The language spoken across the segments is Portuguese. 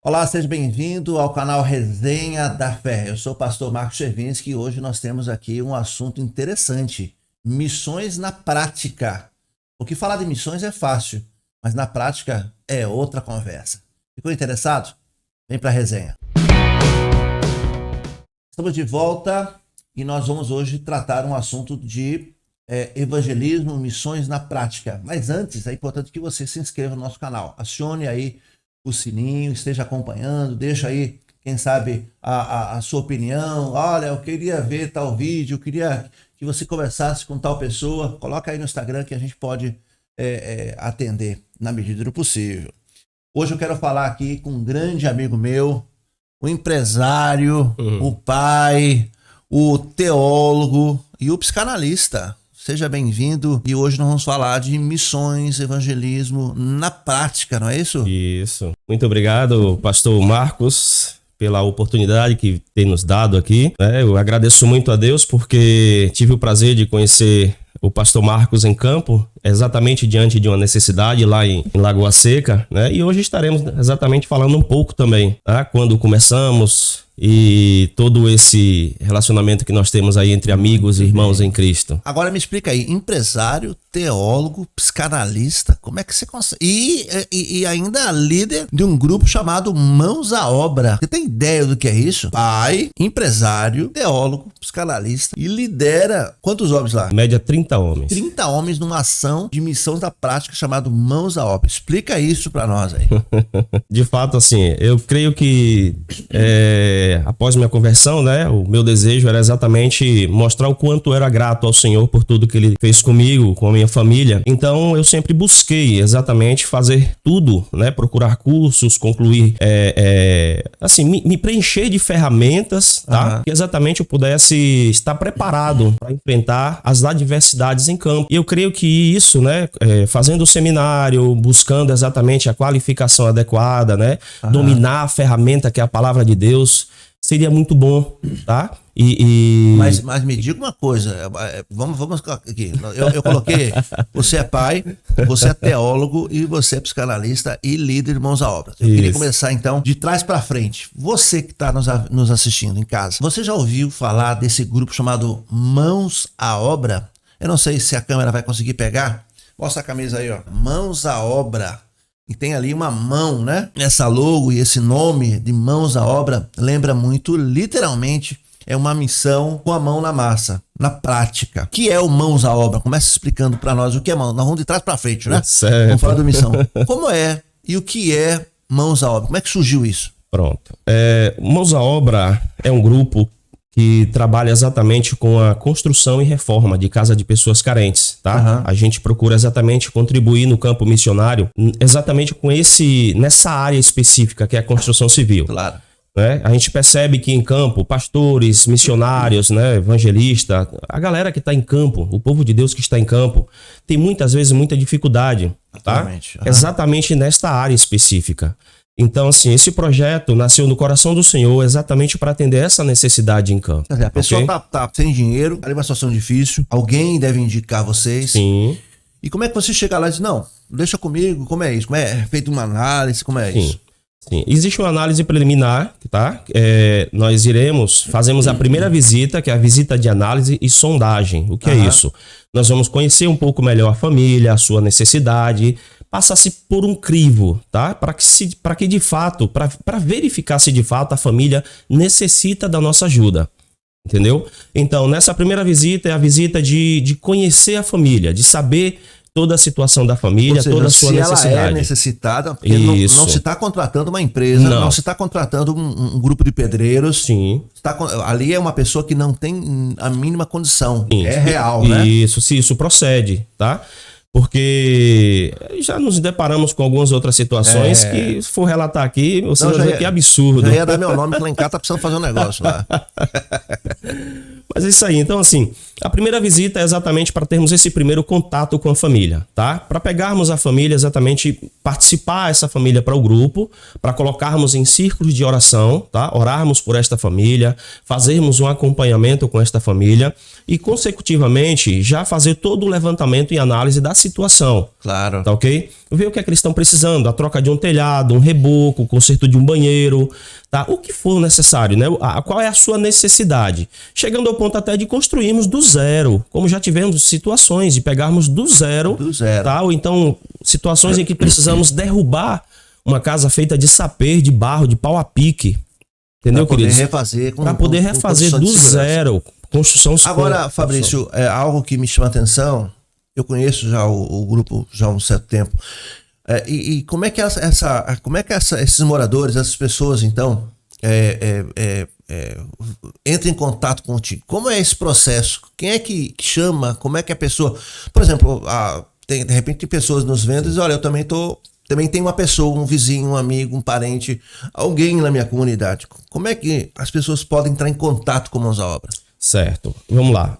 Olá, seja bem-vindo ao canal Resenha da Fé. Eu sou o pastor Marcos Chervinsky e hoje nós temos aqui um assunto interessante. Missões na prática. Porque falar de missões é fácil, mas na prática é outra conversa. Ficou interessado? Vem para a resenha. Estamos de volta e nós vamos hoje tratar um assunto de evangelismo, missões na prática. Mas antes, é importante que você se inscreva no nosso canal. Acione aí o sininho, esteja acompanhando, deixa aí, quem sabe, a sua opinião. Olha, eu queria ver tal vídeo, eu queria que você conversasse com tal pessoa. Coloca aí no Instagram que a gente pode atender na medida do possível. Hoje eu quero falar aqui com um grande amigo meu, o empresário, o pai, o teólogo e o psicanalista. Seja bem-vindo e hoje nós vamos falar de missões, evangelismo na prática, não é isso? Isso. Muito obrigado, pastor Marcos, pela oportunidade que tem nos dado aqui. Eu agradeço muito a Deus porque tive o prazer de conhecer o pastor Marcos em campo, exatamente diante de uma necessidade lá em Lagoa Seca, né? E hoje estaremos exatamente falando um pouco também, tá? Quando começamos e todo esse relacionamento que nós temos aí entre amigos e irmãos em Cristo. Agora me explica aí, empresário, teólogo, psicanalista, como é que você consegue? E ainda líder de um grupo chamado Mãos à Obra. Você tem ideia do que é isso? Pai, empresário, teólogo, psicanalista e lidera quantos homens lá? Média 30 homens. 30 homens numa ação de missão da prática chamado Mãos à Obra. Explica isso pra nós aí. De fato, assim, eu creio que após minha conversão, né, o meu desejo era exatamente mostrar o quanto eu era grato ao Senhor por tudo que Ele fez comigo, com a minha família. Então, eu sempre busquei exatamente fazer tudo, né, procurar cursos, concluir, assim, me preencher de ferramentas, tá, que exatamente eu pudesse estar preparado para enfrentar as adversidades em campo. E eu creio que isso, né, fazendo o seminário, buscando exatamente a qualificação adequada, né, dominar a ferramenta que é a palavra de Deus, seria muito bom, tá? Mas me diga uma coisa, vamos aqui, eu coloquei, você é pai, você é teólogo e você é psicanalista e líder de Mãos à Obra. Eu queria começar então de trás para frente. Você que está nos assistindo em casa, você já ouviu falar desse grupo chamado Mãos à Obra? Eu não sei se a câmera vai conseguir pegar. Mostra a camisa aí, ó. Mãos à Obra. E tem ali uma mão, né? Essa logo e esse nome de Mãos à Obra lembra muito, literalmente, é uma missão com a mão na massa, na prática. O que é o Mãos à Obra? Começa explicando para nós o que é mão. Nós vamos de trás para frente, né? Certo. Vamos falar da missão. Como é e o que é Mãos à Obra? Como é que surgiu isso? Pronto. Mãos à Obra é um grupo que trabalha exatamente com a construção e reforma de casa de pessoas carentes, tá? A gente procura exatamente contribuir no campo missionário, exatamente com nessa área específica que é a construção civil. Claro. Né? A gente percebe que em campo, pastores, missionários, né, evangelista, a galera que está em campo, o povo de Deus que está em campo, tem muitas vezes muita dificuldade, tá? Exatamente nesta área específica. Então, assim, esse projeto nasceu no coração do Senhor exatamente para atender essa necessidade em campo. A pessoa tá sem dinheiro, tá em uma situação difícil, alguém deve indicar vocês. Sim. E como é que você chega lá e diz, não, deixa comigo, como é isso? Como é feita uma análise, como é isso? Sim, existe uma análise preliminar, tá? Nós fazemos a primeira visita, que é a visita de análise e sondagem. O que é isso? Nós vamos conhecer um pouco melhor a família, a sua necessidade, passa-se por um crivo, tá? Para que de fato, para verificar se de fato a família necessita da nossa ajuda, entendeu? Então, nessa primeira visita é a visita de conhecer a família, de saber toda a situação da família, toda a sua necessidade. Ela é necessitada, porque não se está contratando uma empresa, não se está contratando um grupo de pedreiros. Sim. Ali é uma pessoa que não tem a mínima condição. É real, né? Isso procede, tá? Porque já nos deparamos com algumas outras situações que, se for relatar aqui, você vai ver que é absurdo. Já ia dar meu nome, que lá em casa tá precisando fazer um negócio lá. Mas é isso aí. Então, assim, a primeira visita é exatamente para termos esse primeiro contato com a família, tá? Para pegarmos a família, exatamente participar essa família para o grupo, para colocarmos em círculos de oração, tá? Orarmos por esta família, fazermos um acompanhamento com esta família e, consecutivamente, já fazer todo o levantamento e análise da situação. Claro. Tá ok? Ver o que é que eles estão precisando, a troca de um telhado, um reboco, o conserto de um banheiro, tá? O que for necessário, né? Qual é a sua necessidade? Chegando ao ponto até de construirmos do zero, como já tivemos situações de pegarmos do zero. Tá? Ou então situações em que precisamos derrubar uma casa feita de sapê, de barro, de pau a pique. Entendeu, queridos? Para poder refazer do zero. Construção. Agora, Fabrício, é algo que me chama a atenção. Eu conheço já o grupo já há um certo tempo. E como é que esses moradores, essas pessoas, então, entram em contato contigo? Como é esse processo? Quem é que chama? Como é que a pessoa... Por exemplo, de repente tem pessoas nos vendo e dizem, olha, eu também tenho uma pessoa, um vizinho, um amigo, um parente, alguém na minha comunidade. Como é que as pessoas podem entrar em contato com Mãos à Obra? Certo, vamos lá.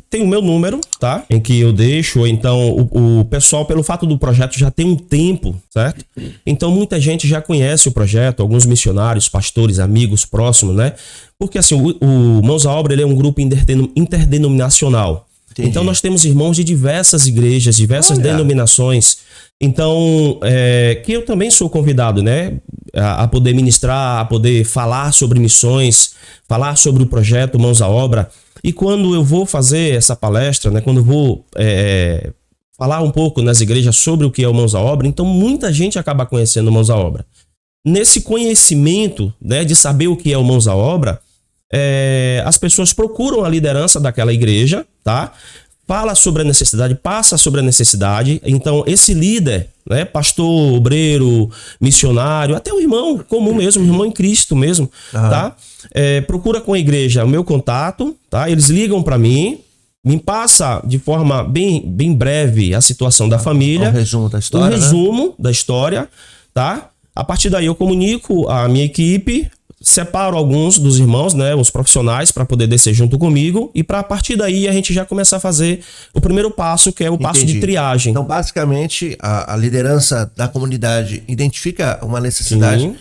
Tem o meu número, tá? Em que eu deixo, ou então o pessoal, pelo fato do projeto já tem um tempo, certo? Então muita gente já conhece o projeto, alguns missionários, pastores, amigos próximos, né? Porque assim, o Mãos à Obra, ele é um grupo interdenominacional. Entendi. Então nós temos irmãos de diversas igrejas, diversas denominações. Então, que eu também sou convidado, né, a poder ministrar, a poder falar sobre missões, falar sobre o projeto Mãos à Obra. E quando eu vou fazer essa palestra, né, quando eu vou falar um pouco nas igrejas sobre o que é o Mãos à Obra, então muita gente acaba conhecendo o Mãos à Obra. Nesse conhecimento, né, de saber o que é o Mãos à Obra, as pessoas procuram a liderança daquela igreja, tá? Fala sobre a necessidade, passa sobre a necessidade. Então, esse líder, né, pastor, obreiro, missionário, até o irmão comum mesmo, irmão em Cristo mesmo, tá? Procura com a igreja o meu contato, tá? Eles ligam para mim, me passa de forma bem breve a situação da família. Um resumo da história. Um resumo da história, tá? A partir daí eu comunico a minha equipe, separo alguns dos irmãos, né, os profissionais, para poder descer junto comigo e para a partir daí a gente já começar a fazer o primeiro passo, que é o passo de triagem. Então, basicamente, a liderança da comunidade identifica uma necessidade. Sim.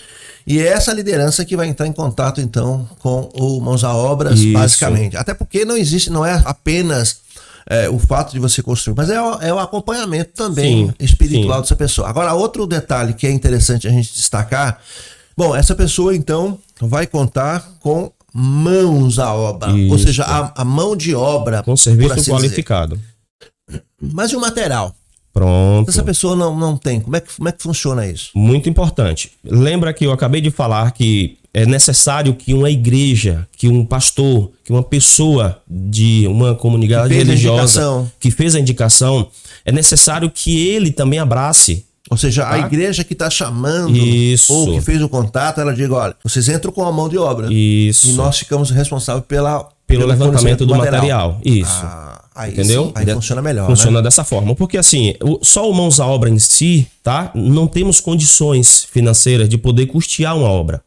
E é essa liderança que vai entrar em contato, então, com o Mãos à Obras, basicamente. Até porque não é apenas o fato de você construir, mas é o acompanhamento também espiritual dessa pessoa. Agora, outro detalhe que é interessante a gente destacar. Bom, essa pessoa, então, vai contar com mãos à obra. Isso. Ou seja, a mão de obra. Com serviço assim qualificado. Dizer. Mas e o material? Pronto. Se essa pessoa não tem, como é que funciona isso? Muito importante. Lembra que eu acabei de falar que é necessário que uma igreja, que um pastor, que uma pessoa de uma comunidade religiosa que fez a indicação, é necessário que ele também abrace. Ou seja, a igreja que está chamando ou que fez o contato, ela diga, olha, vocês entram com a mão de obra. Isso. E nós ficamos responsáveis pelo levantamento do material. Isso. Entendeu? Aí funciona melhor, funciona dessa forma. Porque assim, só o Mãos à Obra em si, tá? Não temos condições financeiras de poder custear uma obra.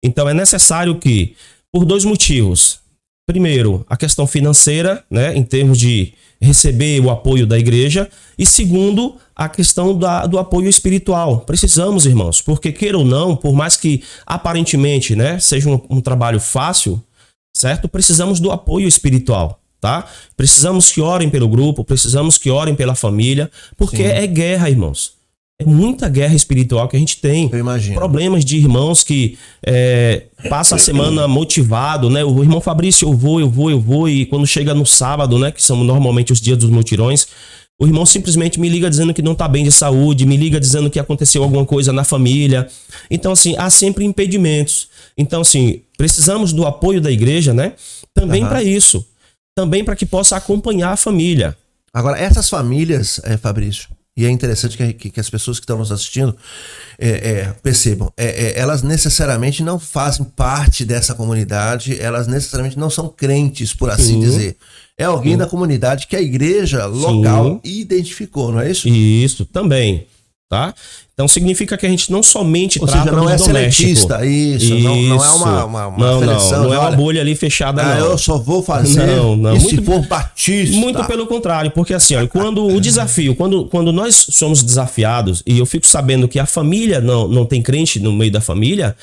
Então é necessário que, por dois motivos. Primeiro, a questão financeira, né? Em termos de receber o apoio da igreja. E segundo, a questão do apoio espiritual. Precisamos, irmãos, porque queira ou não, por mais que aparentemente, né, seja um trabalho fácil, certo? Precisamos do apoio espiritual, tá? Precisamos que orem pelo grupo, precisamos que orem pela família, porque é guerra, irmãos. É muita guerra espiritual que a gente tem. Eu imagino. Problemas de irmãos que passa a semana motivado, né? O irmão Fabrício, eu vou, e quando chega no sábado, né, que são normalmente os dias dos mutirões, o irmão simplesmente me liga dizendo que não está bem de saúde, me liga dizendo que aconteceu alguma coisa na família. Então, assim, há sempre impedimentos. Então, assim, precisamos do apoio da igreja, né? Também para isso. Também para que possa acompanhar a família. Agora, essas famílias, Fabrício, e é interessante que as pessoas que estão nos assistindo percebam, elas necessariamente não fazem parte dessa comunidade, elas necessariamente não são crentes, por assim dizer. É alguém da comunidade que a igreja local identificou, não é isso? Isso, também. Tá? Então significa que a gente não somente trata não do é doméstico. Seletista, isso. Não é uma seleção. Não é uma bolha ali fechada, não. Eu só vou fazer não. Se for batista. Muito pelo contrário, porque assim, olha, quando o desafio, quando nós somos desafiados, e eu fico sabendo que a família não tem crente no meio da família,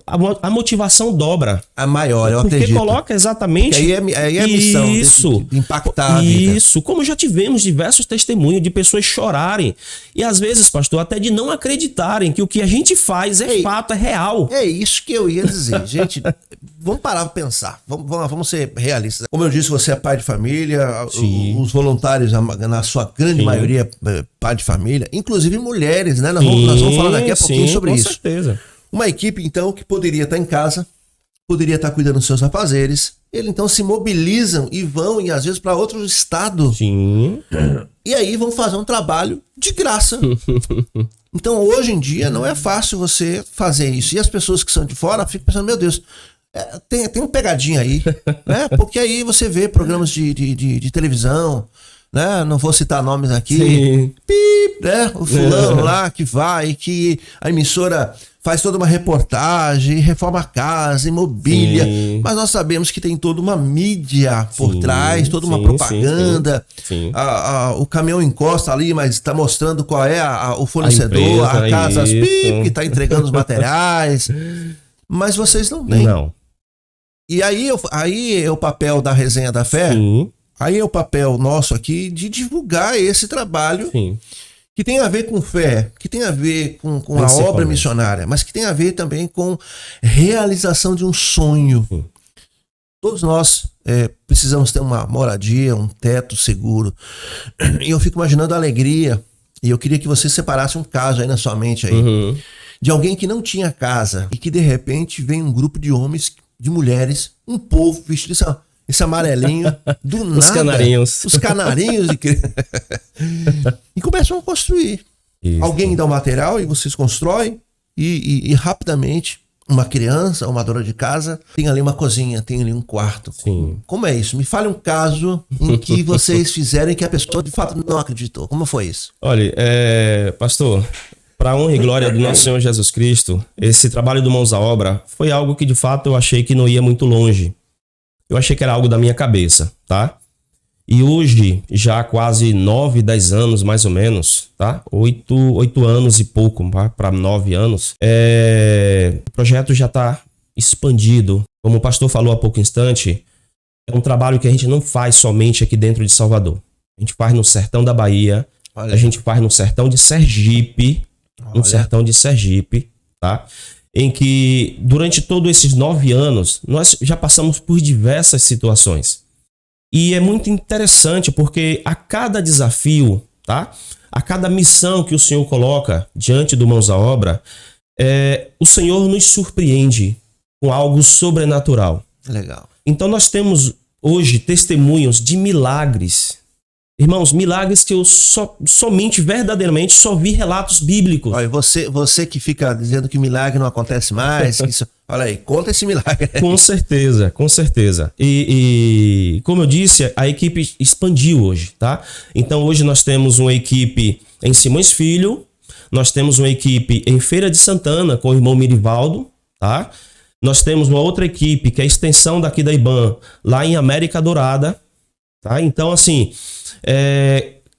a motivação dobra. A maior, eu porque acredito. Coloca exatamente... Porque aí é a missão de impactar a vida. Isso, como já tivemos diversos testemunhos de pessoas chorarem e às vezes, pastor, até de não acreditarem que o que a gente faz é fato, é real. É isso que eu ia dizer. Gente, vamos parar para pensar. Vamos ser realistas. Como eu disse, você é pai de família, os voluntários, na sua grande maioria, pai de família, inclusive mulheres, né? Nós vamos falar daqui a pouquinho sobre isso. Com certeza. Uma equipe, então, que poderia estar em casa, poderia estar cuidando dos seus afazeres. Eles, então, se mobilizam e vão, e às vezes, para outro estado. Sim. E aí vão fazer um trabalho de graça. Então, hoje em dia, não é fácil você fazer isso. E as pessoas que são de fora ficam pensando, meu Deus, tem um pegadinha aí, né? Porque aí você vê programas de televisão, né? Não vou citar nomes aqui. Sim. Pip, né? O fulano lá que vai, que a emissora faz toda uma reportagem, reforma a casa, imobília. Sim. Mas nós sabemos que tem toda uma mídia por trás, toda uma propaganda. Sim. O caminhão encosta ali, mas está mostrando qual é o fornecedor, a casa que está entregando os materiais. Mas vocês não têm. Não. E aí é o papel da Resenha da Fé. Sim. Aí é o papel nosso aqui de divulgar esse trabalho. Sim. Que tem a ver com fé, que tem a ver com a obra missionária, mas que tem a ver também com realização de um sonho. Sim. Todos nós precisamos ter uma moradia, um teto seguro. E eu fico imaginando a alegria, e eu queria que você separasse um caso aí na sua mente aí, de alguém que não tinha casa e que de repente vem um grupo de homens, de mulheres, um povo vestido esse amarelinho, do nada. Os canarinhos. E começam a construir. Isso. Alguém dá o material e vocês constroem e rapidamente uma criança, uma dona de casa, tem ali uma cozinha, tem ali um quarto. Sim. Como é isso? Me fale um caso em que vocês fizeram e que a pessoa de fato não acreditou. Como foi isso? Olha, pastor, para a honra e glória do nosso Senhor Jesus Cristo, esse trabalho do Mãos à Obra foi algo que de fato eu achei que não ia muito longe. Eu achei que era algo da minha cabeça, tá? E hoje, já há quase 9, 10 anos, mais ou menos, tá? 8 anos e pouco, para 9 anos, o projeto já está expandido. Como o pastor falou há pouco instante, é um trabalho que a gente não faz somente aqui dentro de Salvador. A gente faz no sertão da Bahia, a gente faz no sertão de Sergipe, tá? Em que durante todos esses 9 anos nós já passamos por diversas situações. E é muito interessante porque a cada desafio, tá? A cada missão que o Senhor coloca diante do Mãos à Obra, o Senhor nos surpreende com algo sobrenatural. Legal. Então nós temos hoje testemunhos de milagres. Irmãos, milagres que eu somente, verdadeiramente, só vi relatos bíblicos. Olha, você que fica dizendo que milagre não acontece mais, olha aí, conta esse milagre. Com certeza, com certeza. E como eu disse, a equipe expandiu hoje, tá? Então hoje nós temos uma equipe em Simões Filho, nós temos uma equipe em Feira de Santana com o irmão Mirivaldo, tá? Nós temos uma outra equipe que é a extensão daqui da IBAN, lá em América Dourada, tá? Então assim...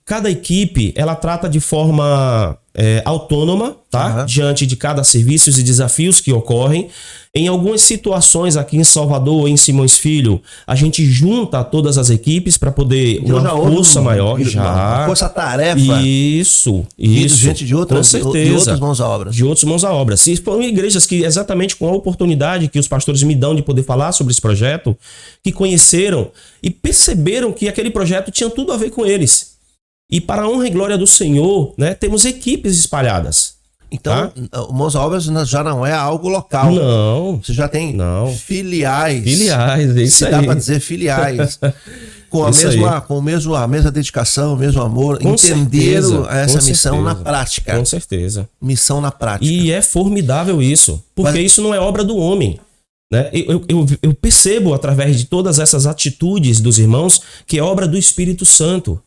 cada equipe ela trata de forma autônoma, tá? Diante de cada serviço e desafios que ocorrem. Em algumas situações aqui em Salvador, em Simões Filho, a gente junta todas as equipes para poder uma força maior. Uma força-tarefa. Isso. Gente de outras mãos à obra. De outros mãos à obra. Se foram igrejas que exatamente com a oportunidade que os pastores me dão de poder falar sobre esse projeto, que conheceram e perceberam que aquele projeto tinha tudo a ver com eles. E para a honra e glória do Senhor, né, temos equipes espalhadas. Então, o Mãos à Obra já não é algo local. Não. Você já tem filiais. Filiais, isso se aí. dá para dizer filiais. Com a mesma dedicação, o mesmo amor. Entenderam essa missão na prática. Com certeza. Missão na prática. E é formidável isso. Porque isso não é obra do homem. Né? Eu percebo através de todas essas atitudes dos irmãos que é obra do Espírito Santo.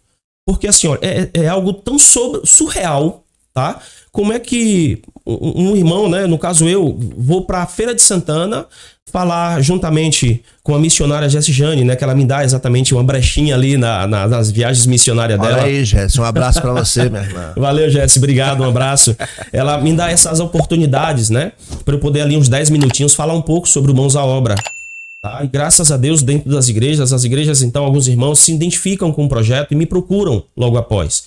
Porque assim, ó, é algo tão surreal, tá? como é que um irmão, né, no caso eu, vou para a Feira de Santana falar juntamente com a missionária Jessi Jane, né, que ela me dá exatamente uma brechinha ali nas viagens missionárias dela. Olha aí, Jessi, um abraço para você, minha irmã. Valeu, Jessi, obrigado, um abraço. Ela me dá essas oportunidades, né, para eu poder ali uns 10 minutinhos falar um pouco sobre o Mãos à Obra. Tá? E graças a Deus, dentro das igrejas, as igrejas, então, alguns irmãos se identificam com o projeto e me procuram logo após.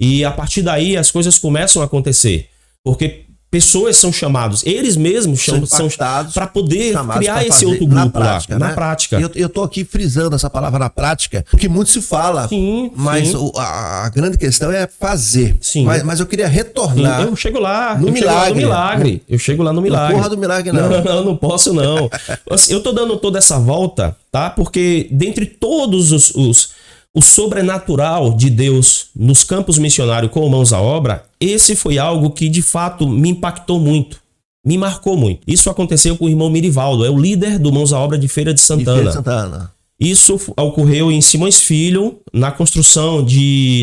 E a partir daí as coisas começam a acontecer, porque pessoas são chamados, eles mesmos são para poder criar esse outro grupo prática, lá, na prática. Eu estou aqui frisando essa palavra na prática, porque muito se fala, mas a grande questão é fazer. Sim. Mas eu queria retornar. Eu chego lá no milagre. Eu chego lá no milagre. Não porra do milagre, não. Não posso, não. Eu estou dando toda essa volta, tá? Porque dentre todos o sobrenatural de Deus nos campos missionários com Mãos à Obra, esse foi algo que de fato me impactou muito, me marcou muito. Isso aconteceu com o irmão Mirivaldo, é o líder do Mãos à Obra de Feira de Santana. Isso ocorreu em Simões Filho, na construção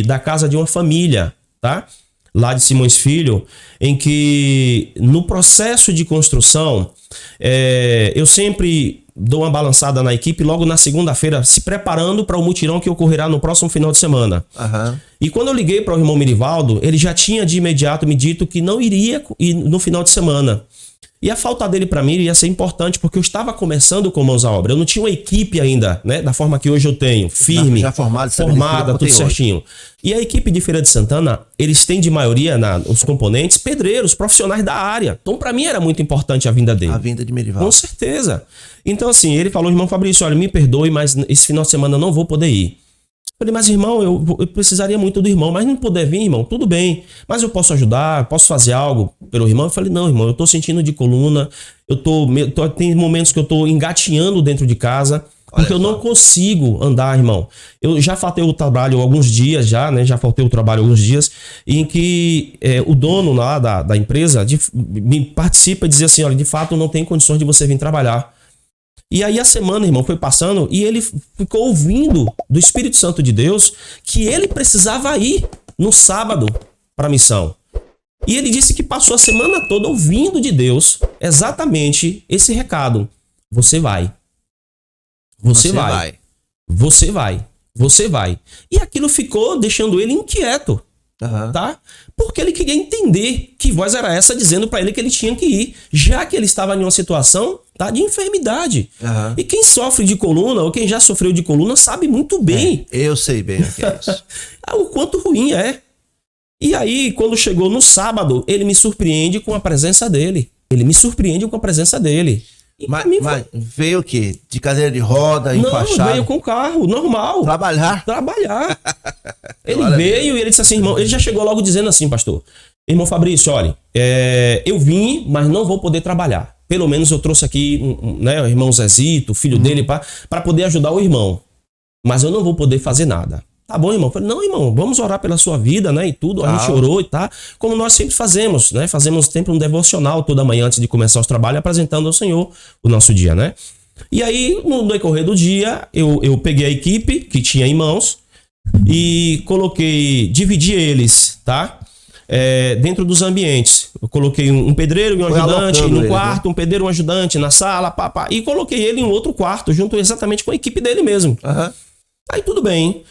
da casa de uma família, tá? Lá de Simões Filho, em que no processo de construção, eu sempre dou uma balançada na equipe logo na segunda-feira, se preparando para o mutirão que ocorrerá no próximo final de semana. E quando eu liguei para o irmão Mirivaldo, ele já tinha de imediato me dito que não iria ir no final de semana. E a falta dele para mim ia ser importante, porque eu estava começando com Mãos à Obra. Eu não tinha uma equipe ainda, né, da forma que hoje eu tenho, firme, já formada, tudo certinho. E a equipe de Feira de Santana, eles têm de maioria, os componentes, pedreiros, profissionais da área. Então, para mim, era muito importante a vinda dele. A vinda de Mirivaldo. Com certeza. Então, assim, ele falou, irmão Fabrício, olha, me perdoe, mas esse final de semana eu não vou poder ir. Eu falei, mas irmão, eu precisaria muito do irmão, mas não puder vir, irmão, tudo bem. Mas eu posso ajudar, posso fazer algo pelo irmão? Eu falei, não, irmão, eu tô sentindo de coluna, tem momentos que eu tô engatinhando dentro de casa, porque eu não consigo andar, irmão. Eu já faltei o trabalho alguns dias, em que o dono lá da empresa me participa e diz assim, olha, de fato não tem condições de você vir trabalhar. E aí a semana, irmão, foi passando e ele ficou ouvindo do Espírito Santo de Deus que ele precisava ir no sábado para a missão. E ele disse que passou a semana toda ouvindo de Deus exatamente esse recado. Você vai. Você vai. Você vai. Você vai. E aquilo ficou deixando ele inquieto. Tá? Porque ele queria entender que voz era essa dizendo para ele que ele tinha que ir, já que ele estava em uma situação, tá, de enfermidade. E quem sofre de coluna ou quem já sofreu de coluna sabe muito bem. Eu sei bem o que é isso. O quanto ruim é. E aí, quando chegou no sábado, ele me surpreende com a presença dele. Mas veio o quê? De cadeira de roda, enfaixado? Não, veio com carro, normal. Trabalhar. Ele veio e ele disse assim, irmão, ele já chegou logo dizendo assim, pastor, irmão Fabrício, olha, eu vim, mas não vou poder trabalhar. Pelo menos eu trouxe aqui, o irmão Zezito, filho dele, para poder ajudar o irmão. Mas eu não vou poder fazer nada. Tá bom, irmão? Eu falei, não, irmão, vamos orar pela sua vida, né, e tudo. A gente orou e tá, como nós sempre fazemos, né? Fazemos sempre um devocional toda manhã antes de começar os trabalhos, apresentando ao Senhor o nosso dia, né? E aí, no decorrer do dia, eu peguei a equipe que tinha em mãos e dividi eles, tá? Dentro dos ambientes. Eu coloquei um pedreiro e um ajudante no quarto, um pedreiro e um ajudante na sala, e coloquei ele em outro quarto, junto exatamente com a equipe dele mesmo. Aí tudo bem.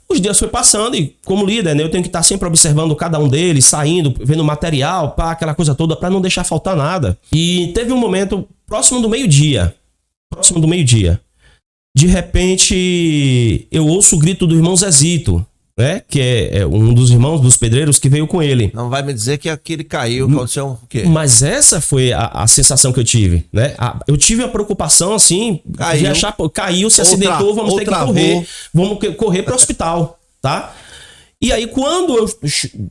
Os dias foi passando e, como líder, né, eu tenho que estar sempre observando cada um deles, saindo, vendo material, aquela coisa toda, para não deixar faltar nada. E teve um momento próximo do meio-dia. De repente, eu ouço o grito do irmão Zezito, né, que é um dos irmãos dos pedreiros que veio com ele. Não vai me dizer que aquele caiu, aconteceu o quê? Mas essa foi a sensação que eu tive, né? Eu tive a preocupação, assim, de achar, caiu, se acidentou, vamos ter que correr. Vamos correr para o hospital, tá? E aí, quando eu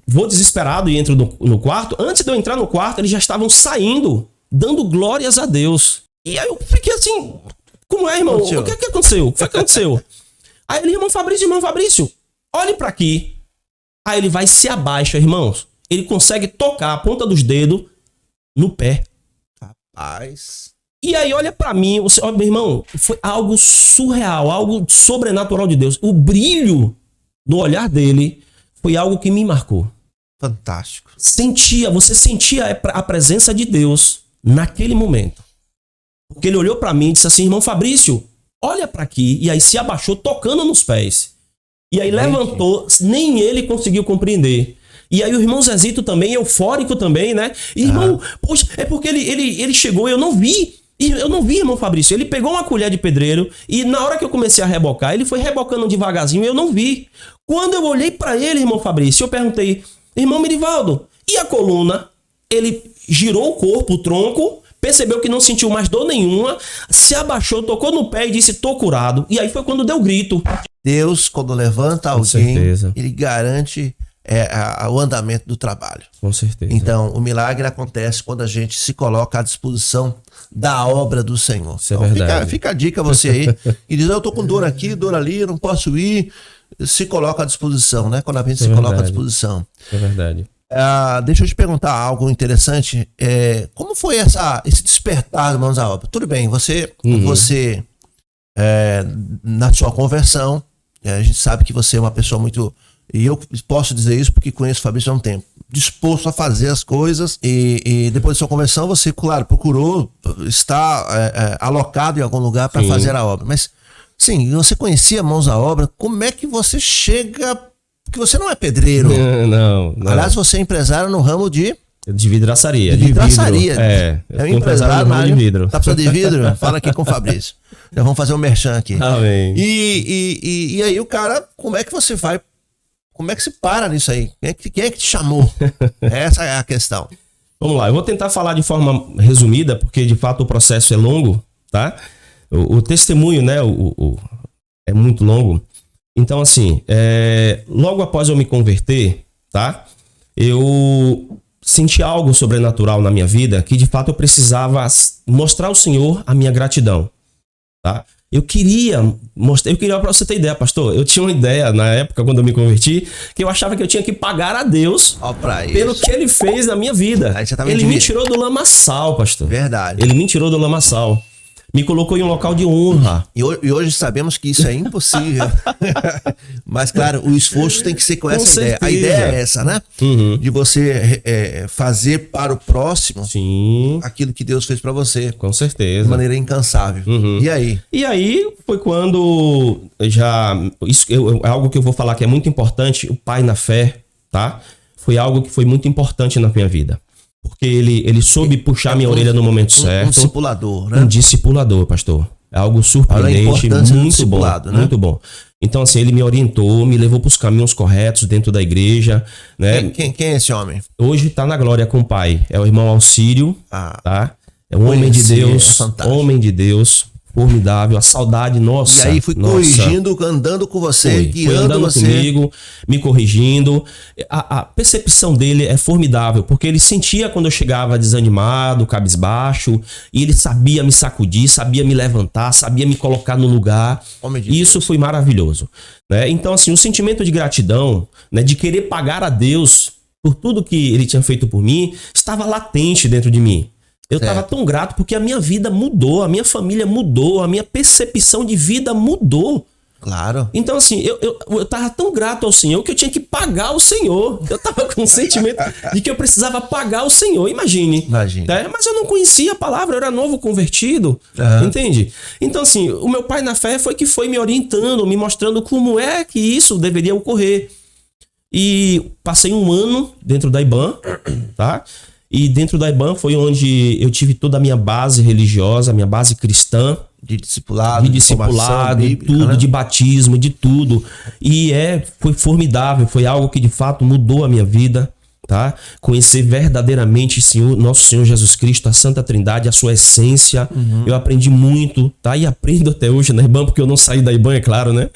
vou desesperado e entro no quarto, antes de eu entrar no quarto, eles já estavam saindo, dando glórias a Deus. E aí eu fiquei assim, como é, irmão? O que aconteceu? O que foi que aconteceu? Aí ele, irmão Fabrício, olhe para aqui. Aí ele vai se abaixa, irmãos. Ele consegue tocar a ponta dos dedos no pé. Rapaz. E aí olha para mim, meu irmão, foi algo surreal, algo sobrenatural de Deus. O brilho no olhar dele foi algo que me marcou. Fantástico. Você sentia a presença de Deus naquele momento. Porque ele olhou para mim e disse assim, irmão Fabrício, olha para aqui. E aí se abaixou tocando nos pés. E aí levantou, nem ele conseguiu compreender. E aí o irmão Zezito também, eufórico também, né? Irmão, poxa, é porque ele chegou e eu não vi. Eu não vi, irmão Fabrício. Ele pegou uma colher de pedreiro e na hora que eu comecei a rebocar, ele foi rebocando devagarzinho e eu não vi. Quando eu olhei para ele, irmão Fabrício, eu perguntei, irmão Mirivaldo, e a coluna? Ele girou o corpo, o tronco, percebeu que não sentiu mais dor nenhuma, se abaixou, tocou no pé e disse, tô curado. E aí foi quando deu o grito. Deus, quando levanta alguém, ele garante o andamento do trabalho. Com certeza. Então, o milagre acontece quando a gente se coloca à disposição da obra do Senhor. Isso então, é verdade. Fica a dica você aí, e diz, eu tô com dor aqui, dor ali, eu não posso ir. Se coloca à disposição, né? Quando a gente se coloca à disposição. É verdade. Deixa eu te perguntar algo interessante. Como foi esse despertar, irmãos, à obra? Tudo bem, você na sua conversão, a gente sabe que você é uma pessoa muito... E eu posso dizer isso porque conheço o Fabrício há um tempo. Disposto a fazer as coisas e depois da sua conversão você, claro, procurou estar alocado em algum lugar para fazer a obra. Mas, sim, você conhecia Mãos à Obra, como é que você chega... Porque você não é pedreiro. Não. Aliás, você é empresário no ramo de vidraçaria. De vidraçaria. É um empresário no ramo de vidro. Tá precisando de vidro? Fala aqui com o Fabrício. Já vamos fazer um merchan aqui. Amém. E aí o cara, como é que você vai... Como é que se para nisso aí? Quem é que te chamou? Essa é a questão. Vamos lá, eu vou tentar falar de forma resumida, porque de fato o processo é longo, tá? O testemunho, né, é muito longo. Então, assim, logo após eu me converter, tá? Eu senti algo sobrenatural na minha vida que de fato eu precisava mostrar ao Senhor a minha gratidão, tá? Eu queria para você ter ideia, pastor, eu tinha uma ideia na época, quando eu me converti, que eu achava que eu tinha que pagar a Deus pelo que ele fez na minha vida. Ele me tirou do lamaçal, pastor. Verdade. Ele me tirou do lamaçal. Me colocou em um local de honra. E hoje sabemos que isso é impossível. Mas, claro, o esforço tem que ser com essa certeza. ideia. A ideia é essa, né? Uhum. De você fazer para o próximo aquilo que Deus fez para você. Com certeza. De maneira incansável. Uhum. E aí? E aí foi quando é algo que eu vou falar que é muito importante, o pai na fé, tá? Foi algo que foi muito importante na minha vida. Porque ele soube puxar minha orelha no momento certo. Um discipulador, né? Um discipulador, pastor. É algo surpreendente, muito bom, né? Muito bom. Então, assim, ele me orientou, me levou para os caminhos corretos dentro da igreja, né? Quem é esse homem? Hoje está na glória com o pai. É o irmão Alcírio, tá? É um homem de Deus, homem de Deus. Formidável, a saudade, nossa. E aí fui corrigindo, andando com você, guiando foi andando você. comigo, me corrigindo. A percepção dele é formidável, porque ele sentia quando eu chegava desanimado, cabisbaixo, e ele sabia me sacudir, sabia me levantar, sabia me colocar no lugar. Isso foi maravilhoso, né? Então, assim, o sentimento de gratidão, né, de querer pagar a Deus por tudo que ele tinha feito por mim, estava latente dentro de mim. Eu estava tão grato porque a minha vida mudou, a minha família mudou, a minha percepção de vida mudou. Claro. Então, assim, eu tava tão grato ao Senhor que eu tinha que pagar o Senhor. Eu tava com o sentimento de que eu precisava pagar o Senhor. Imagine. Tá? Mas eu não conhecia a palavra, eu era novo convertido. Entende? Então, assim, o meu pai na fé foi que foi me orientando, me mostrando como é que isso deveria ocorrer. E passei um ano dentro da IBAN, tá? E dentro da IBAN foi onde eu tive toda a minha base religiosa, minha base cristã. De discipulado, bíblica, tudo, né? De batismo, de tudo. E foi formidável, foi algo que de fato mudou a minha vida, tá? Conhecer verdadeiramente nosso Senhor Jesus Cristo, a Santa Trindade, a sua essência. Eu aprendi muito, tá? E aprendo até hoje na IBAN, porque eu não saí da IBAN, é claro, né?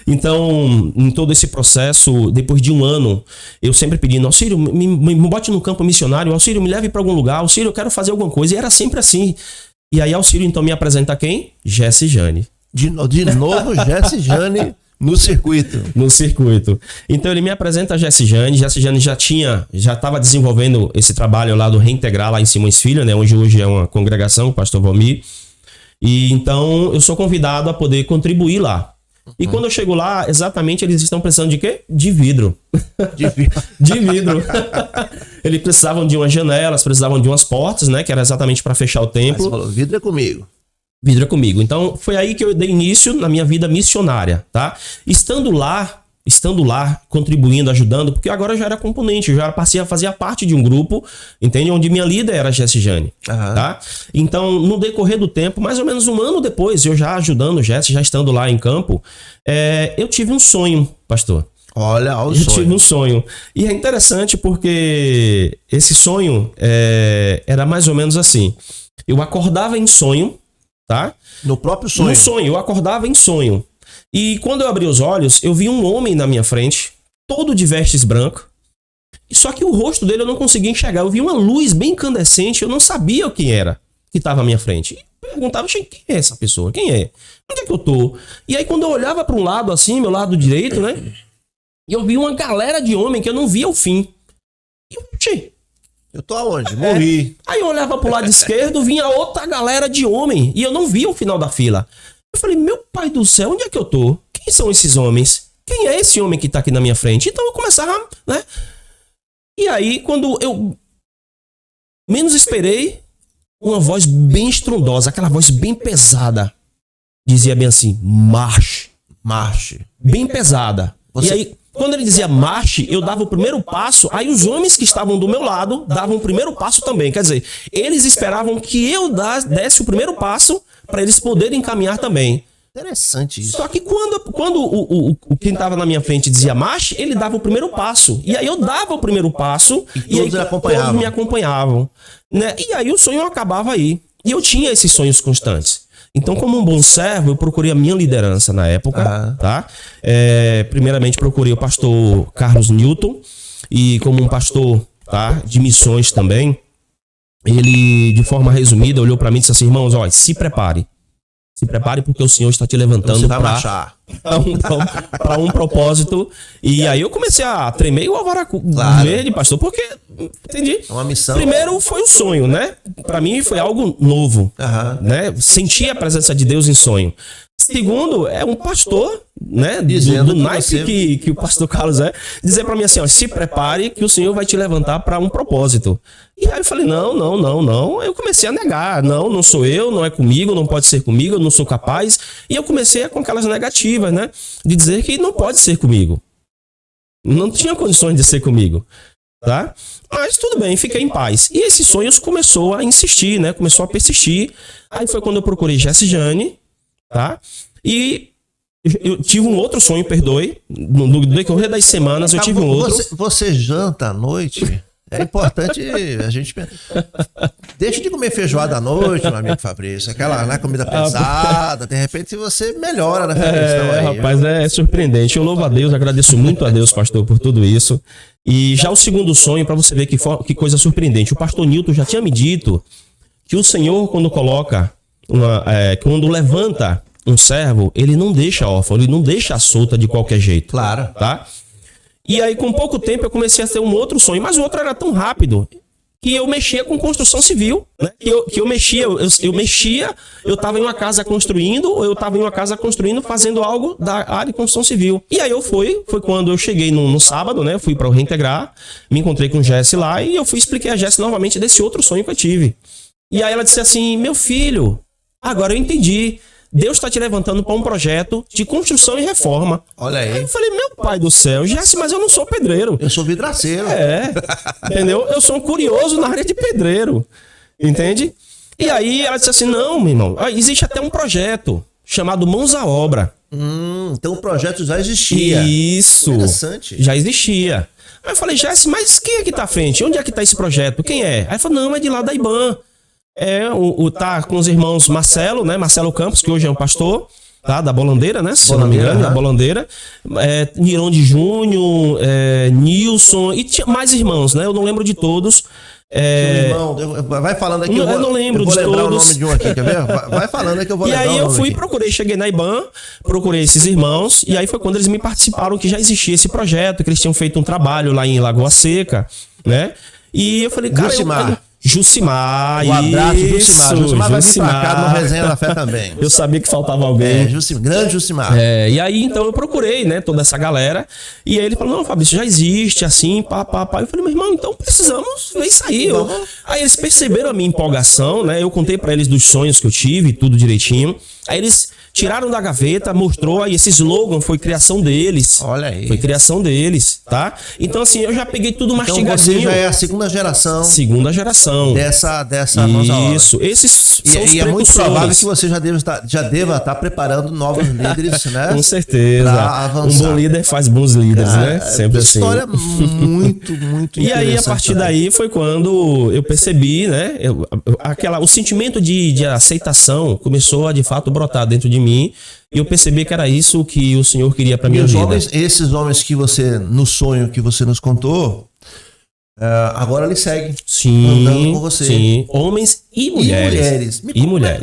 Então, em todo esse processo, depois de um ano, eu sempre pedindo, Alcírio, me bote no campo missionário, Alcírio, me leve para algum lugar, Alcírio, eu quero fazer alguma coisa. E era sempre assim. E aí, Alcírio, então, me apresenta quem? Jesse e Jane. De novo, Jesse e Jane no circuito. No circuito. Então, ele me apresenta a Jesse e Jane. Jesse e Jane já estava desenvolvendo esse trabalho lá do Reintegrar, lá em Simões Filho, né? Hoje é uma congregação, o pastor Valmir. E então, eu sou convidado a poder contribuir lá. E quando eu chego lá, exatamente eles estão precisando de quê? De vidro. De vidro. De vidro. Eles precisavam de umas janelas, precisavam de umas portas, né? Que era exatamente para fechar o templo. Você falou, vidro é comigo. Vidro é comigo. Então, foi aí que eu dei início na minha vida missionária, tá? Estando lá, contribuindo, ajudando, porque agora eu já era componente, eu já fazia parte de um grupo, entende? Onde minha líder era a Jessie Jane, tá? Então, no decorrer do tempo, mais ou menos um ano depois, eu já ajudando o Jessie, já estando lá em campo, eu tive um sonho, pastor. Olha o sonho. Eu tive um sonho. E é interessante porque esse sonho era mais ou menos assim. Eu acordava em sonho, tá? No próprio sonho? No sonho, eu acordava em sonho. E quando eu abri os olhos, eu vi um homem na minha frente, todo de vestes brancas. Só que o rosto dele eu não conseguia enxergar. Eu vi uma luz bem incandescente, eu não sabia o que era que estava à minha frente. E perguntava, quem é essa pessoa? Quem é? Onde é que eu tô? E aí quando eu olhava para um lado assim, meu lado direito, né? Eu vi uma galera de homem que eu não via o fim. E eu tô aonde? Morri. Aí eu olhava pro lado esquerdo, vinha outra galera de homem. E eu não via o final da fila. Eu falei, meu pai do céu, onde é que eu tô? Quem são esses homens? Quem é esse homem que tá aqui na minha frente? Então eu começava, né? E aí, quando eu menos esperei, uma voz bem estrondosa, aquela voz bem pesada, dizia bem assim, marche. Marche. Bem pesada. E aí, quando ele dizia marche, eu dava o primeiro passo, aí os homens que estavam do meu lado davam o primeiro passo também. Quer dizer, eles esperavam que eu desse o primeiro passo para eles poderem caminhar também. Interessante isso. Só que quando quem estava na minha frente dizia marche, ele dava o primeiro passo. E aí eu dava o primeiro passo e aí todos me acompanhavam. Né? E aí o sonho acabava aí. E eu tinha esses sonhos constantes. Então, como um bom servo, eu procurei a minha liderança na época, tá? Primeiramente, procurei o pastor Carlos Newton. E como um pastor, tá, de missões também, ele, de forma resumida, olhou para mim e disse assim, irmãos, ó, se prepare. Se prepare porque o Senhor está te levantando para um propósito. E aí eu comecei a tremer igual varacu verde, pastor, porque, entendi. É uma missão. Primeiro foi o sonho, né? Para mim foi algo novo, né? Senti a presença de Deus em sonho. Segundo, é um pastor, né? Do naipe que o pastor Carlos dizer para mim assim, ó, se prepare que o Senhor vai te levantar para um propósito. E aí eu falei, não. Eu comecei a negar, não sou eu, não é comigo, não pode ser comigo, eu não sou capaz. E eu comecei com aquelas negativas, né? De dizer que não pode ser comigo. Não tinha condições de ser comigo, tá? Mas tudo bem, fiquei em paz. E esses sonhos começou a insistir, né? Começou a persistir. Aí foi quando eu procurei Jessie Jane, tá? E eu tive um outro sonho, perdoe. No decorrer das semanas eu tive um outro. Você janta à noite? É importante a gente... Deixa de comer feijoada à noite, meu amigo Fabrício. Aquela, né, comida pesada. De repente você melhora na questão aí. Rapaz, é surpreendente. Eu louvo a Deus, agradeço muito a Deus, pastor, por tudo isso. E já o segundo sonho, para você ver que coisa surpreendente. O pastor Newton já tinha me dito que o Senhor, quando coloca... quando levanta um servo, ele não deixa órfão, ele não deixa solta de qualquer jeito. Claro. Tá? E aí, com pouco tempo, eu comecei a ter um outro sonho, mas o outro era tão rápido que eu mexia com construção civil, né? Eu estava em uma casa construindo, ou eu estava em uma casa construindo, fazendo algo da área de construção civil. E aí foi quando eu cheguei no sábado, né? Eu fui para o Reintegrar, me encontrei com Jessie lá e eu expliquei a Jessie novamente desse outro sonho que eu tive. E aí ela disse assim, meu filho, agora eu entendi. Deus está te levantando para um projeto de construção e reforma. Olha aí. Eu falei, meu pai do céu, Jessie, mas eu não sou pedreiro. Eu sou vidraceiro. Entendeu? Eu sou um curioso na área de pedreiro. Entende? E aí ela disse assim, não, meu irmão, existe até um projeto chamado Mãos à Obra. Então o projeto já existia. Isso. Interessante. Já existia. Aí eu falei, Jessie, mas quem é que tá à frente? Onde é que tá esse projeto? Quem é? Aí ele falou, não, é de lá da IBAN. Tá com os irmãos Marcelo, né? Marcelo Campos, que hoje é um pastor, tá? Da Bolandeira, né? Se não me engano, da Bolandeira. Niron de Júnior, Nilson, e tinha mais irmãos, né? Eu não lembro de todos. Irmão, vai falando aqui. Eu não lembro de todos. Eu vou lembrar o nome de um aqui, quer ver? Vai falando que eu vou lembrar. E aí eu fui, cheguei na IBAN, procurei esses irmãos, e aí foi quando eles me participaram que já existia esse projeto, que eles tinham feito um trabalho lá em Lagoa Seca, né? E eu falei, cara... Jucimar, Um abraço, Jucimar. Jucimar vai vir pra cá Jucimar. no Resenha da Fé também. Eu sabia que faltava alguém. Grande Jucimar. E aí, então, eu procurei, né, toda essa galera. E aí ele falou, não, Fabrício, já existe, assim, pá. Eu falei, meu irmão, então precisamos ver isso aí. Aí eles perceberam a minha empolgação, né? Eu contei pra eles dos sonhos que eu tive, tudo direitinho. Aí eles tiraram da gaveta, mostrou, aí esse slogan foi criação deles. Olha aí. Foi criação deles, tá? Então, assim, eu já peguei tudo mastigadinho. Então você já é a segunda geração. Segunda geração. Dessa nossa obra. Isso. Esses são os E é muito precursores. provável que você já deva estar preparando novos líderes, né? Com certeza. Pra avançar. Um bom líder faz bons líderes, né? Sempre assim. História muito E aí, a partir daí, foi quando eu percebi, né? O sentimento de aceitação começou a, de fato, brotar dentro de mim. E eu percebi que era isso que o Senhor queria para minha vida. Esses homens que você, no sonho que você nos contou, agora eles seguem andando com você. Sim, homens e mulheres. Mulheres.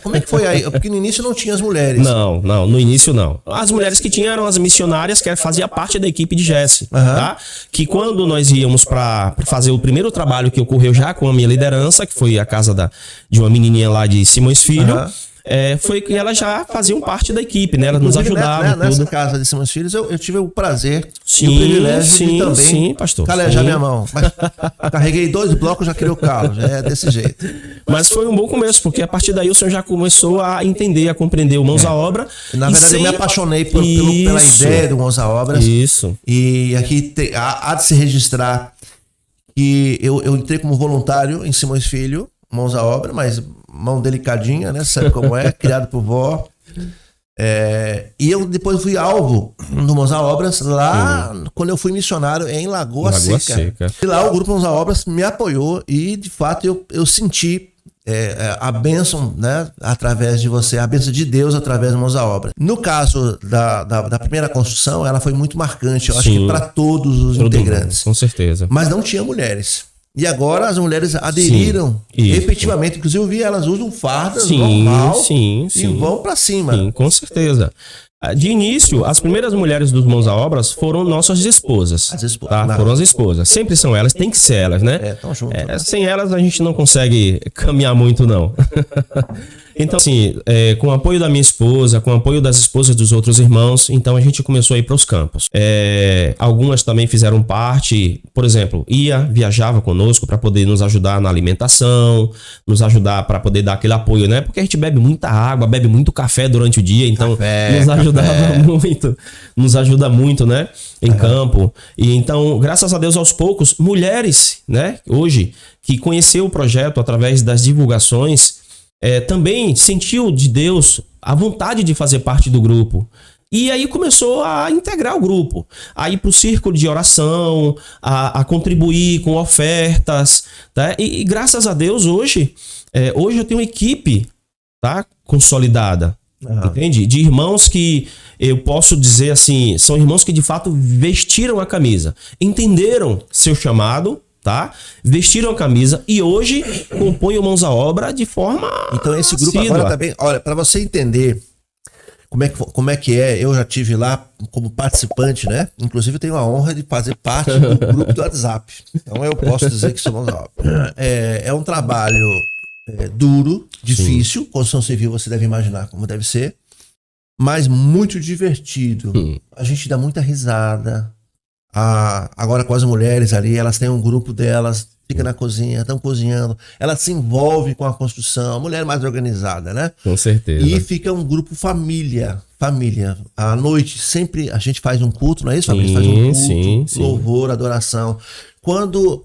Como é que foi aí? Porque no início não tinha as mulheres. Não, no início não. As mulheres que tinham eram as missionárias, que fazia parte da equipe de Jesse, tá? Que quando nós íamos para fazer o primeiro trabalho que ocorreu já com a minha liderança, que foi a casa de uma menininha lá de Simões Filho, foi que elas já faziam parte da equipe, né? Elas nos ajudavam. Nessa casa de Simões Filhos, eu tive o prazer e o privilégio de também sim, pastor. calejar minha mão. Mas carreguei 2 blocos, já criei o carro. Já é desse jeito. Mas foi um bom começo, porque a partir daí o senhor já começou a entender, a compreender o Mãos à Obra. Na verdade, eu me apaixonei pela ideia do Mãos à Obra. Isso. E aqui há de se registrar que eu entrei como voluntário em Simões Filho, Mãos à Obra, mas mão delicadinha, né? Sabe como é? Criado por vó. E eu depois fui alvo do Mãos à Obras lá quando eu fui missionário em Lagoa Seca. E lá o grupo Mãos à Obras me apoiou e de fato eu senti a bênção, né? Através de você, a bênção de Deus através do Mãos à Obra. No caso da primeira construção, ela foi muito marcante, eu acho que para todos os integrantes. Com certeza. Mas não tinha mulheres. E agora as mulheres aderiram efetivamente. Inclusive eu vi elas usam fardas normal e vão para cima. Sim, com certeza. De início, as primeiras mulheres dos Mãos à Obras foram nossas esposas. As esposas. Tá? Foram as esposas. Sempre são elas, tem que ser elas, né? Tão junto, né? Sem elas a gente não consegue caminhar muito, não. Então, assim, com o apoio da minha esposa, com o apoio das esposas dos outros irmãos, então a gente começou a ir para os campos. Algumas também fizeram parte, por exemplo, viajava conosco para poder nos ajudar na alimentação, nos ajudar para poder dar aquele apoio, né? Porque a gente bebe muita água, bebe muito café durante o dia, então nos ajuda muito, né? Em campo. E então, graças a Deus, aos poucos, mulheres, né? Hoje, que conheceu o projeto através das divulgações, também sentiu de Deus a vontade de fazer parte do grupo. E aí começou a integrar o grupo, a ir para o círculo de oração, a contribuir com ofertas. Tá? E graças a Deus, hoje eu tenho uma equipe, tá, consolidada. Entende? De irmãos que eu posso dizer assim, são irmãos que de fato vestiram a camisa, entenderam seu chamado, tá? Vestiram a camisa e hoje compõem o Mãos à Obra de forma Então esse grupo assídua. agora também, olha, para você entender como é que eu já tive lá como participante, né? Inclusive eu tenho a honra de fazer parte do grupo do WhatsApp. Então eu posso dizer que sou Mãos à Obra. É um trabalho duro, difícil, construção civil você deve imaginar como deve ser, mas muito divertido. A gente dá muita risada. Agora com as mulheres ali, elas têm um grupo delas, fica na cozinha, estão cozinhando, elas se envolvem com a construção, a mulher mais organizada, né? Com certeza. E fica um grupo família. À noite sempre a gente faz um culto, não é isso? A gente faz um culto, louvor, adoração. Quando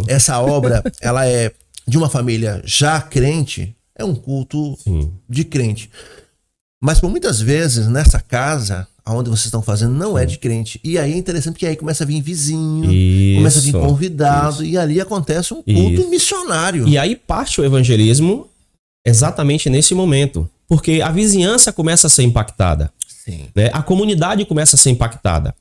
essa obra ela é de uma família já crente, é um culto de crente. Mas por muitas vezes nessa casa aonde vocês estão fazendo não é de crente. E aí é interessante porque aí começa a vir vizinho, começa a vir convidado, e ali acontece um culto missionário. E aí parte o evangelismo exatamente nesse momento. Porque a vizinhança começa a ser impactada. Sim. Né? A comunidade começa a ser impactada.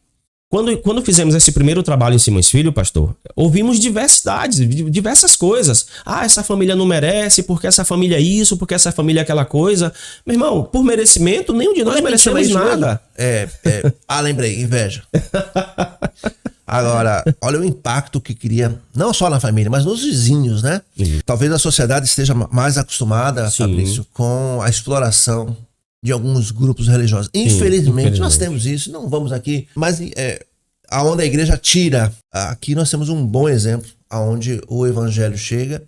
Quando fizemos esse primeiro trabalho em Simões Filho, pastor, ouvimos diversas coisas. Essa família não merece, porque essa família é isso, porque essa família é aquela coisa. Meu irmão, por merecimento, nenhum de nós merecemos nada. Lembrei, inveja. Agora, olha o impacto que cria, não só na família, mas nos vizinhos, né? Talvez a sociedade esteja mais acostumada, Fabrício, com a exploração de alguns grupos religiosos. Infelizmente, nós temos isso, não vamos aqui, mas aonde a igreja tira, aqui nós temos um bom exemplo, aonde o evangelho chega,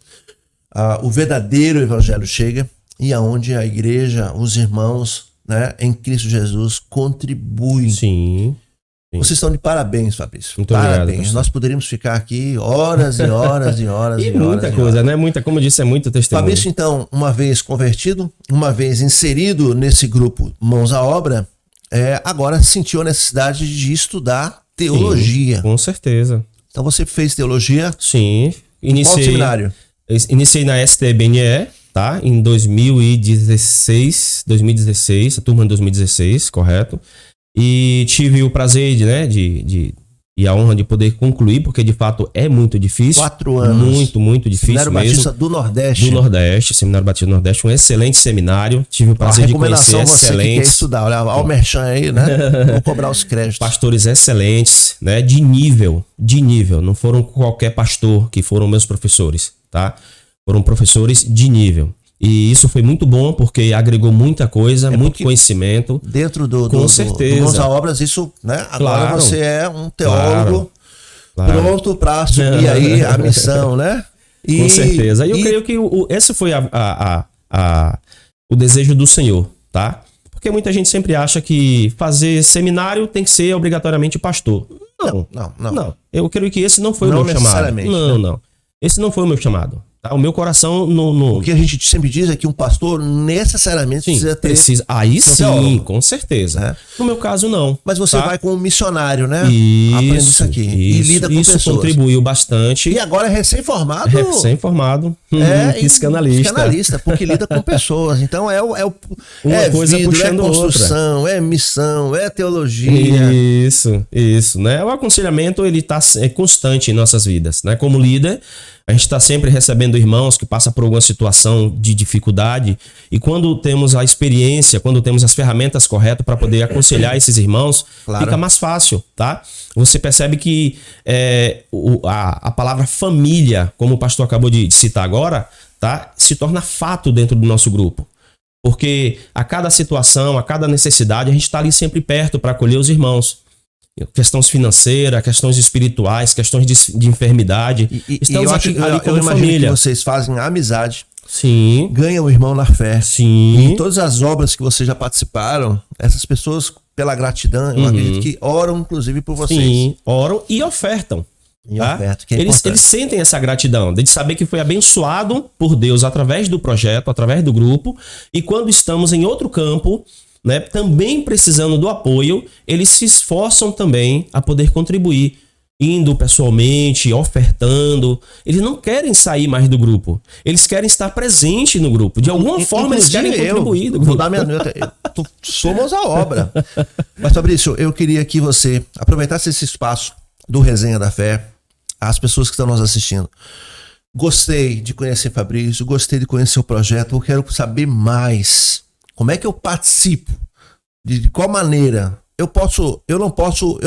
o verdadeiro evangelho chega, e aonde a igreja, os irmãos, né, em Cristo Jesus contribuem. Sim. Vocês estão de parabéns, Fabrício. Muito parabéns. obrigado, nós poderíamos ficar aqui horas e horas e horas e e muita horas, coisa, né? Muita, como eu disse, é muito testemunho. Fabrício, então, uma vez convertido, uma vez inserido nesse grupo Mãos à Obra, agora sentiu a necessidade de estudar teologia. Sim, com certeza. Então você fez teologia? Sim. Qual seminário? Iniciei na STBNE, tá? Em 2016, a turma de 2016, correto? E tive o prazer e a honra de poder concluir, porque de fato é muito difícil. 4 anos. Muito, muito difícil Seminário mesmo. Batista do Nordeste. Do Nordeste, Seminário Batista do Nordeste, um excelente seminário. Tive o prazer de conhecer excelentes. Você que quer estudar, olha o merchan aí, né? Vou cobrar os créditos. Pastores excelentes, né? De nível. Não foram qualquer pastor que foram meus professores, tá? Foram professores de nível. E isso foi muito bom porque agregou muita coisa, muito conhecimento. Dentro do certeza. Mãos à Obras, isso, né? Agora Claro, você é um teólogo pronto para assumir aí a missão, né? Com certeza. E eu creio que esse foi o desejo do Senhor, tá? Porque muita gente sempre acha que fazer seminário tem que ser obrigatoriamente pastor. Não. Eu creio que esse não foi o meu chamado. Não. Esse não foi o meu chamado. Tá? O meu coração O que a gente sempre diz é que um pastor necessariamente precisa ter. Aí sim, com certeza. No meu caso, não. Mas você vai com um missionário, né? Isso, aprende isso aqui. E lida com pessoas. Isso contribuiu bastante. E agora é recém-formado. Psicanalista, porque lida com pessoas. Então uma coisa vidro, puxando construção, outra. É missão, é teologia. Isso, né? O aconselhamento, ele é constante em nossas vidas, né? Como líder, a gente está sempre recebendo irmãos que passam por alguma situação de dificuldade, e quando temos a experiência, quando temos as ferramentas corretas para poder aconselhar esses irmãos, fica mais fácil, tá? Você percebe que a palavra família, como o pastor acabou de citar agora, tá? Se torna fato dentro do nosso grupo. Porque a cada situação, a cada necessidade, a gente está ali sempre perto para acolher os irmãos. Questões financeiras, questões espirituais, questões de enfermidade. Estamos aqui como família. Que vocês fazem amizade. Sim. Ganham o irmão na fé. Sim. E em todas as obras que vocês já participaram, essas pessoas, pela gratidão, eu acredito que oram inclusive por vocês. Sim, oram e ofertam. Eles sentem essa gratidão de saber que foi abençoado por Deus através do projeto, através do grupo, e quando estamos em outro campo, né, também precisando do apoio, eles se esforçam também a poder contribuir, indo pessoalmente, ofertando. Eles não querem sair mais do grupo, eles querem estar presente no grupo. De alguma forma eles querem contribuir do grupo. Vou dar minha nota. Somos a obra. Mas, Fabrício, eu queria que você aproveitasse esse espaço do Resenha da Fé, as pessoas que estão nos assistindo. Gostei de conhecer Fabrício, gostei de conhecer o projeto, eu quero saber mais. Como é que eu participo? De qual maneira? Eu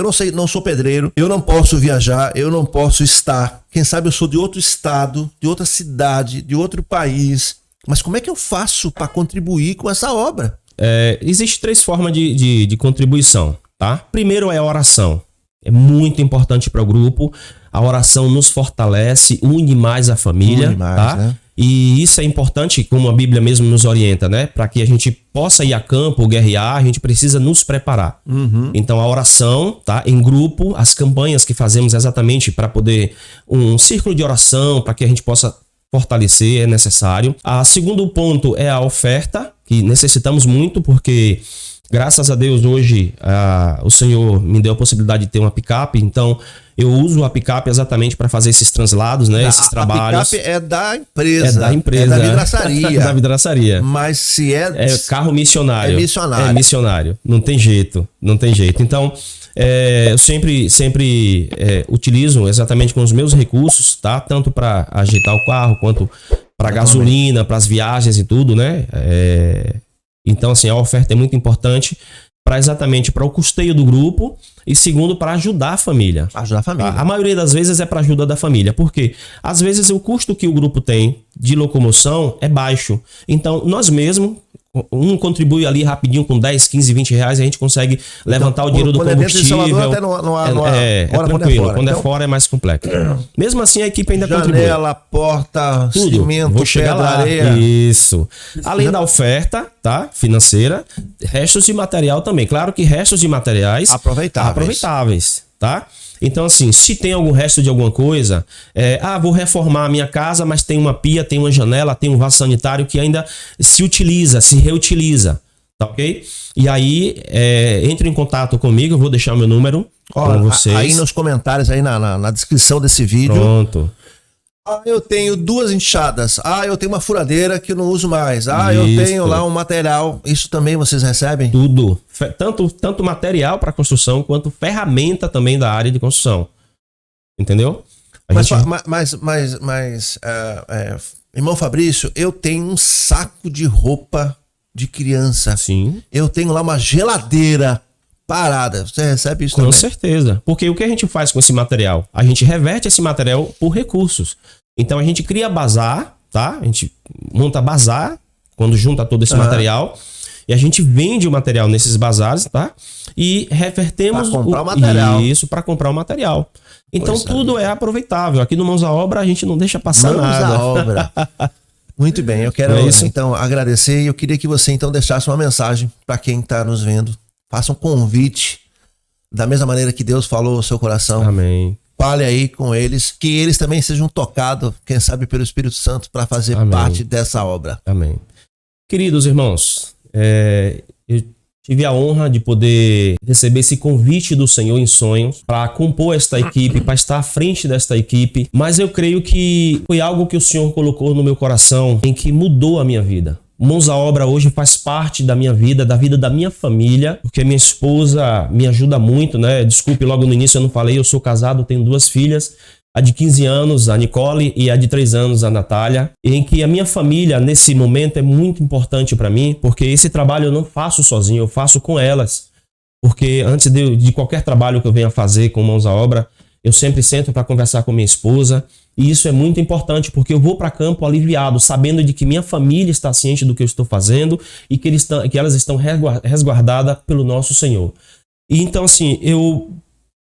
não sei, não sou pedreiro, eu não posso viajar, eu não posso estar. Quem sabe eu sou de outro estado, de outra cidade, de outro país. Mas como é que eu faço para contribuir com essa obra? Existem 3 formas de contribuição, tá? Primeiro é a oração. É muito importante para o grupo. A oração nos fortalece, une mais a família, tá? Né? E isso é importante, como a Bíblia mesmo nos orienta, né? Para que a gente possa ir a campo, guerrear, a gente precisa nos preparar. Então a oração, tá? Em grupo, as campanhas que fazemos exatamente para poder um círculo de oração, para que a gente possa fortalecer, é necessário. O segundo ponto é a oferta, que necessitamos muito, porque graças a Deus hoje o Senhor me deu a possibilidade de ter uma picape, então eu uso a picape exatamente para fazer esses translados, né? Esses trabalhos. A picape é da empresa. É da vidraçaria. Da vidraçaria. Mas se é carro missionário. É missionário. É missionário. Não tem jeito. Então, eu sempre utilizo exatamente com os meus recursos, tá? Tanto para agitar o carro, quanto para gasolina, para as viagens e tudo, né? Então, assim, a oferta é muito importante. exatamente para o custeio do grupo e segundo para ajudar a família. Ajudar a família. A maioria das vezes é para ajuda da família. Por quê? Às vezes o custo que o grupo tem de locomoção é baixo. Então, nós mesmos, um contribui ali rapidinho com 10, 15, 20 reais e a gente consegue levantar o dinheiro do combustível. Até é tranquilo. Quando é fora é mais complexo. Mesmo assim, a equipe ainda contribui. Janela, porta, tudo. cimento, vou chegar pedra, lá. areia. Isso. Além da oferta, tá? Financeira, restos de material também. Claro que restos de materiais aproveitáveis, tá? Então, assim, se tem algum resto de alguma coisa, vou reformar a minha casa, mas tem uma pia, tem uma janela, tem um vaso sanitário que ainda se utiliza, se reutiliza, tá ok? E aí, entre em contato comigo, eu vou deixar o meu número com vocês. Aí nos comentários, aí na descrição desse vídeo. Pronto. Eu tenho 2 enxadas. Eu tenho uma furadeira que eu não uso mais. Isso. Eu tenho lá um material. Isso também vocês recebem? Tudo. Tanto material para construção, quanto ferramenta também da área de construção. Entendeu? Irmão Fabrício, eu tenho um saco de roupa de criança. Sim. Eu tenho lá uma geladeira parada. Você recebe isso também? Com certeza. Porque o que a gente faz com esse material? A gente reverte esse material por recursos. Então a gente cria bazar, tá? A gente monta bazar quando junta todo esse material. E a gente vende o material nesses bazares, tá? E revertemos para comprar o material. Isso, para comprar o material. Então tudo é aproveitável. Aqui no Mãos à Obra a gente não deixa passar nada. Mãos à Obra. Muito bem, eu quero então agradecer e eu queria que você então deixasse uma mensagem para quem está nos vendo. Faça um convite da mesma maneira que Deus falou ao seu coração. Amém. Fale aí com eles, que eles também sejam tocados, quem sabe pelo Espírito Santo, para fazer parte dessa obra. Amém. Queridos irmãos, eu tive a honra de poder receber esse convite do Senhor em sonhos para compor esta equipe, para estar à frente desta equipe, mas eu creio que foi algo que o Senhor colocou no meu coração em que mudou a minha vida. Mãos à Obra hoje faz parte da minha vida, da vida da minha família, porque minha esposa me ajuda muito, né? Desculpe, logo no início eu não falei, eu sou casado, tenho 2 filhas, a de 15 anos, a Nicole, e a de 3 anos, a Natália, em que a minha família, nesse momento, é muito importante para mim, porque esse trabalho eu não faço sozinho, eu faço com elas. Porque antes de qualquer trabalho que eu venha fazer com Mãos à Obra, eu sempre sento para conversar com minha esposa, e isso é muito importante, porque eu vou para campo aliviado, sabendo de que minha família está ciente do que eu estou fazendo e que elas estão resguardadas pelo nosso Senhor. E então, assim, eu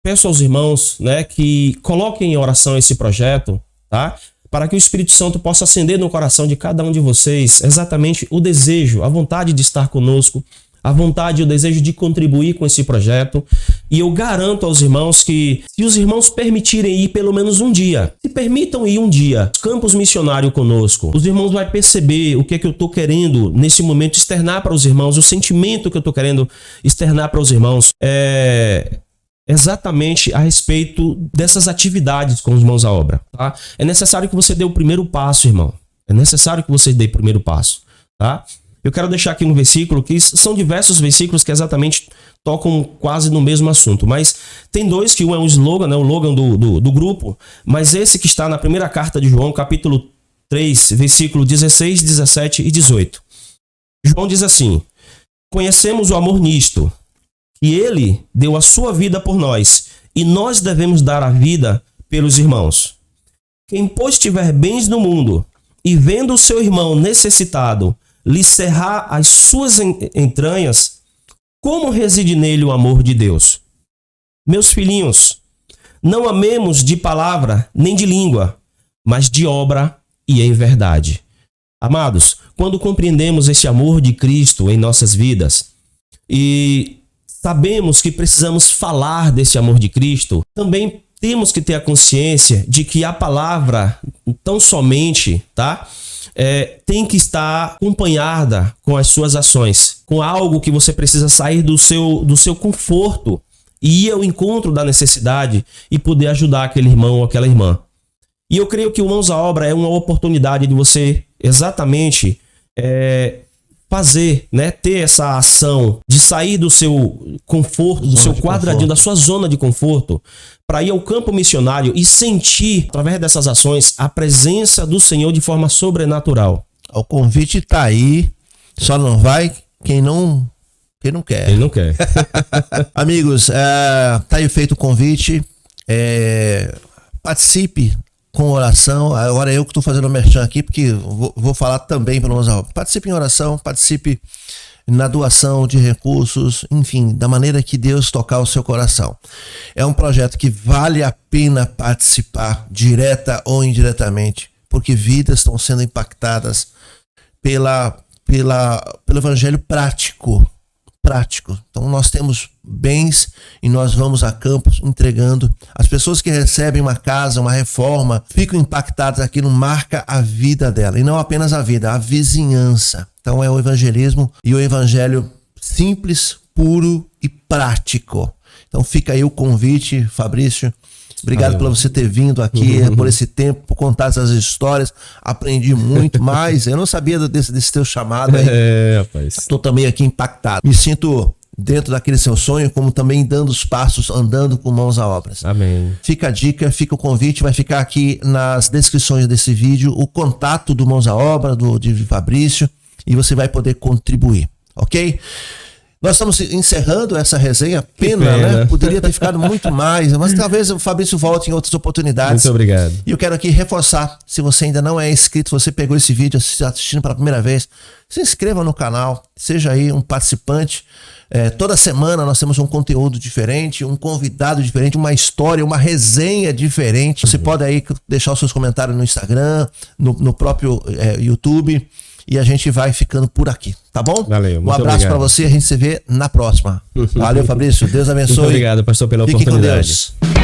peço aos irmãos, né, que coloquem em oração esse projeto, tá? Para que o Espírito Santo possa acender no coração de cada um de vocês exatamente o desejo, a vontade de estar conosco, a vontade e o desejo de contribuir com esse projeto. E eu garanto aos irmãos que, se os irmãos permitirem ir pelo menos um dia, se permitam ir um dia, campus missionário conosco, os irmãos vão perceber o que é que eu estou querendo nesse momento externar para os irmãos, o sentimento que eu estou querendo externar para os irmãos é exatamente a respeito dessas atividades com os Mãos à Obra, tá? É necessário que você dê o primeiro passo, irmão. É necessário que você dê o primeiro passo, tá? Eu quero deixar aqui um versículo, que são diversos versículos que exatamente tocam quase no mesmo assunto, mas tem 2 que um é um slogan, né, o slogan do grupo, mas esse que está na primeira carta de João, capítulo 3, versículo 16, 17 e 18. João diz assim: conhecemos o amor nisto, que ele deu a sua vida por nós, e nós devemos dar a vida pelos irmãos. Quem, pois, tiver bens no mundo, e vendo o seu irmão necessitado, lhe cerrar as suas entranhas, como reside nele o amor de Deus? Meus filhinhos, não amemos de palavra nem de língua, mas de obra e em verdade. Amados, quando compreendemos este amor de Cristo em nossas vidas e sabemos que precisamos falar desse amor de Cristo, também temos que ter a consciência de que a palavra tão somente, tá? Tem que estar acompanhada com as suas ações, com algo que você precisa sair do seu conforto e ir ao encontro da necessidade e poder ajudar aquele irmão ou aquela irmã. E eu creio que o Mãos à Obra é uma oportunidade de você exatamente fazer, né, ter essa ação de sair do seu conforto, do seu quadradinho, da sua zona de conforto, para ir ao campo missionário e sentir, através dessas ações, a presença do Senhor de forma sobrenatural. O convite está aí, só não vai quem não Quem não quer? Quem não quer. Amigos, tá aí feito o convite. Participe com oração. Agora eu que estou fazendo o merchan aqui, porque vou falar também para nós. Participe em oração, participe na doação de recursos, enfim, da maneira que Deus tocar o seu coração. É um projeto que vale a pena participar, direta ou indiretamente, porque vidas estão sendo impactadas pelo evangelho prático. Então nós temos bens e nós vamos a campos entregando. As pessoas que recebem uma casa, uma reforma, ficam impactadas, aquilo marca a vida dela. E não apenas a vida, a vizinhança. Então é o evangelismo e o evangelho simples, puro e prático. Então fica aí o convite, Fabrício. Obrigado por você ter vindo aqui, por esse tempo, por contar essas histórias. Aprendi muito mais. Eu não sabia desse teu chamado aí. Rapaz. Estou também aqui impactado. Me sinto dentro daquele seu sonho, como também dando os passos, andando com mãos à obras. Amém. Fica a dica, fica o convite. Vai ficar aqui nas descrições desse vídeo o contato do Mãos à Obra, de Fabrício, e você vai poder contribuir, ok? Nós estamos encerrando essa resenha, pena, né? Poderia ter ficado muito mais, mas talvez o Fabrício volte em outras oportunidades. Muito obrigado. E eu quero aqui reforçar, se você ainda não é inscrito, você pegou esse vídeo assistindo pela primeira vez, se inscreva no canal, seja aí um participante. Toda semana nós temos um conteúdo diferente, um convidado diferente, uma história, uma resenha diferente. Você pode aí deixar os seus comentários no Instagram, no próprio YouTube. E a gente vai ficando por aqui, tá bom? Valeu, um abraço para você, a gente se vê na próxima. Valeu, Fabrício, Deus abençoe. Muito obrigado, pastor, pela oportunidade. Fique com Deus.